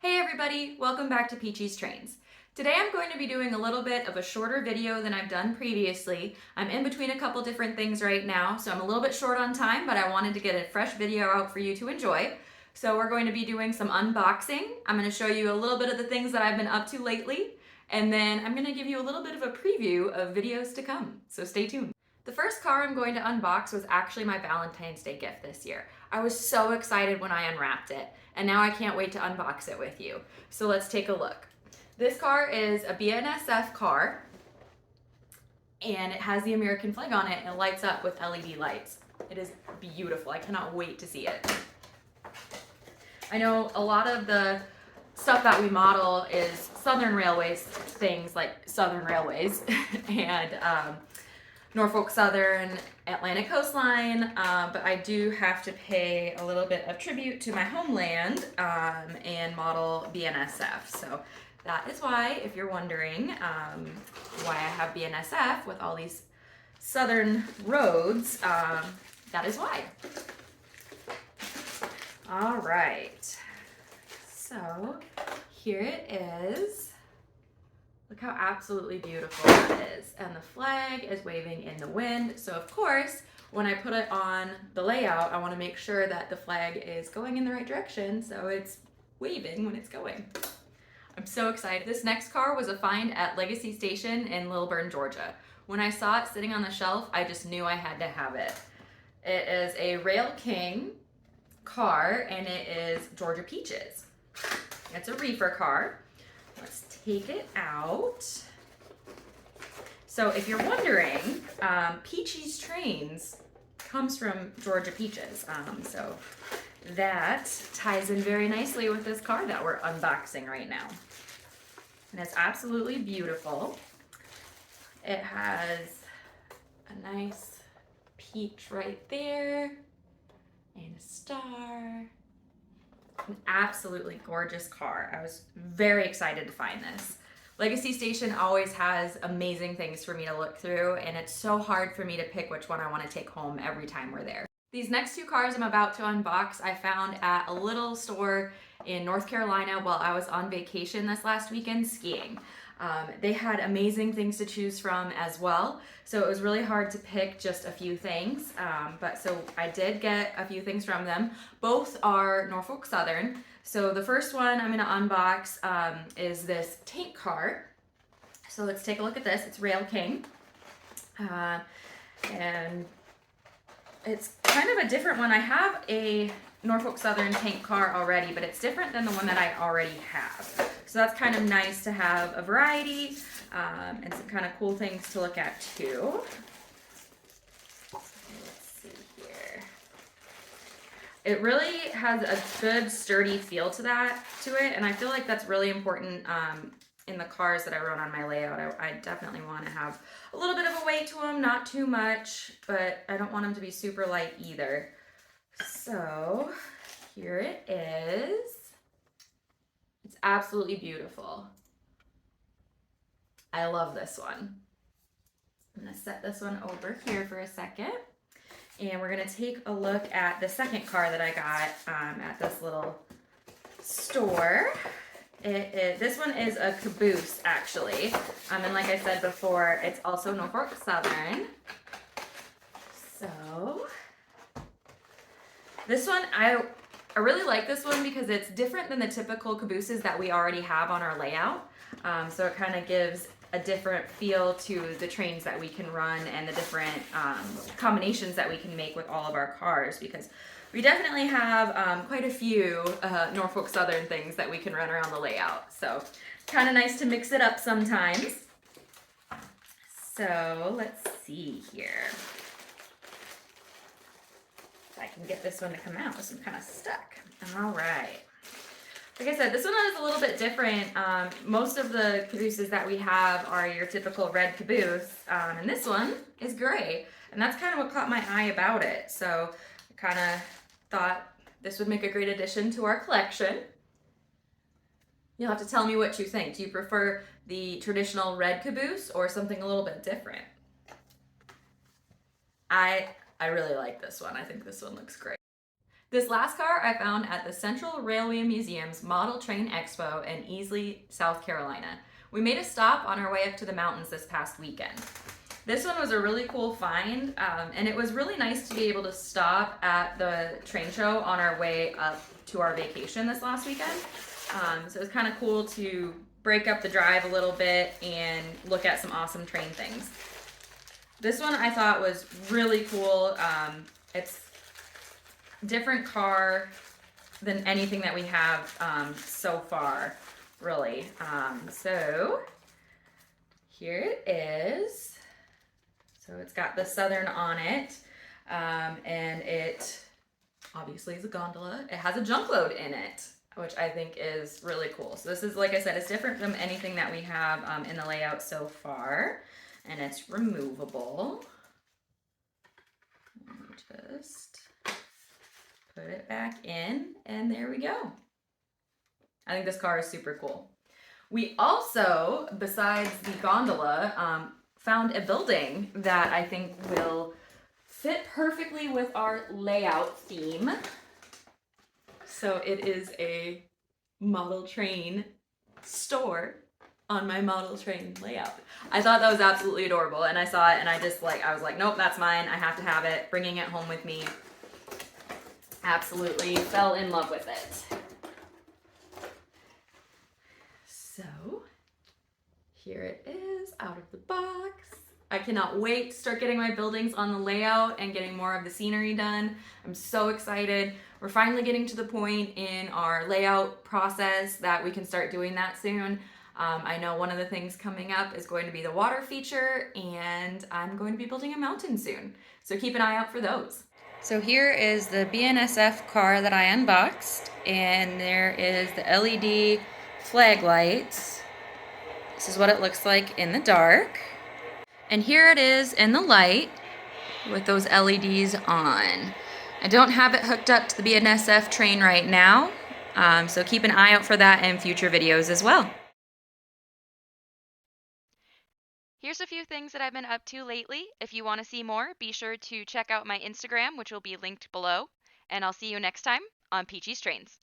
Hey everybody, welcome back to Peachy's Trains. Today I'm going to be doing a little bit of a shorter video than I've done previously. I'm in between a couple different things right now, so I'm a little bit short on time, but I wanted to get a fresh video out for you to enjoy. So we're going to be doing some unboxing. I'm going to show you a little bit of the things that I've been up to lately, and then I'm going to give you a little bit of a preview of videos to come, so stay tuned. The first car I'm going to unbox was actually my Valentine's Day gift this year. I was so excited when I unwrapped it, and now I can't wait to unbox it with you. So let's take a look. This car is a BNSF car, and it has the American flag on it, and it lights up with LED lights. It is beautiful. I cannot wait to see it. I know a lot of the stuff that we model is Southern Railways things, like Southern Railways, and Norfolk Southern, Atlantic Coastline, but I do have to pay a little bit of tribute to my homeland and model BNSF. So that is why, if you're wondering why I have BNSF with all these southern roads, that is why. All right, so here it is. Look how absolutely beautiful that is. And the flag is waving in the wind. So of course, when I put it on the layout, I want to make sure that the flag is going in the right direction so it's waving when it's going. I'm so excited. This next car was a find at Legacy Station in Lilburn, Georgia. When I saw it sitting on the shelf, I just knew I had to have it. It is a Rail King car, and it is Georgia Peaches. It's a reefer car. Let's take it out. So if you're wondering, Peachy's Trains comes from Georgia Peaches. So that ties in very nicely with this car that we're unboxing right now. And it's absolutely beautiful. It has a nice peach right there and a star. An absolutely gorgeous car. I was very excited to find this. Legacy Station always has amazing things for me to look through, and it's so hard for me to pick which one I want to take home every time we're there. These next two cars I'm about to unbox I found at a little store in North Carolina while I was on vacation this last weekend skiing. They had amazing things to choose from as well, so it was really hard to pick just a few things, but so I did get a few things from them. Both are Norfolk Southern. So the first one I'm going to unbox is this tank car. So let's take a look at this. It's Rail King, and it's kind of a different one. I have a Norfolk Southern tank car already, but it's different than the one that I already have. So that's kind of nice to have a variety and some kind of cool things to look at too. Let's see here. It really has a good sturdy feel to it, and I feel like that's really important in the cars that I run on my layout. I definitely want to have a little bit of a weight to them, not too much, but I don't want them to be super light either. So here it is. It's absolutely beautiful. I love this one. I'm gonna set this one over here for a second, and we're gonna take a look at the second car that I got at this little store. This one is a caboose, actually, and like I said before, it's also Norfolk Southern. So this one, I really like this one because it's different than the typical cabooses that we already have on our layout. So it kind of gives a different feel to the trains that we can run and the different combinations that we can make with all of our cars, because we definitely have quite a few Norfolk Southern things that we can run around the layout. So kind of nice to mix it up sometimes. So let's see here. I can get this one to come out, because I'm kind of stuck. All right. Like I said, this one is a little bit different. Most of the cabooses that we have are your typical red caboose, and this one is gray. And that's kind of what caught my eye about it. So I kind of thought this would make a great addition to our collection. You'll have to tell me what you think. Do you prefer the traditional red caboose or something a little bit different? I really like this one. I think this one looks great. This last car I found at the Central Railway Museum's Model Train Expo in Easley, South Carolina. We made a stop on our way up to the mountains this past weekend. This one was a really cool find, and it was really nice to be able to stop at the train show on our way up to our vacation this last weekend. So it was kind of cool to break up the drive a little bit and look at some awesome train things. This one I thought was really cool. It's different car than anything that we have so far, really. So here it is. So it's got the Southern on it, and it obviously is a gondola. It has a junk load in it, which I think is really cool. So this is, like I said, it's different from anything that we have in the layout so far, and it's removable. Just put it back in, and there we go. I think this car is super cool. We also, besides the gondola, found a building that I think will fit perfectly with our layout theme. So it is a model train store on my model train layout. I thought that was absolutely adorable, and I saw it and I was like, nope, that's mine. I have to have it. Bringing it home with me. Absolutely fell in love with it. So here it is out of the box. I cannot wait to start getting my buildings on the layout and getting more of the scenery done. I'm so excited. We're finally getting to the point in our layout process that we can start doing that soon. I know one of the things coming up is going to be the water feature, and I'm going to be building a mountain soon. So keep an eye out for those. So here is the BNSF car that I unboxed, and there is the LED flag lights. This is what it looks like in the dark. And here it is in the light with those LEDs on. I don't have it hooked up to the BNSF train right now, so keep an eye out for that in future videos as well. Here's a few things that I've been up to lately. If you want to see more, be sure to check out my Instagram, which will be linked below. And I'll see you next time on Peachy's Trains.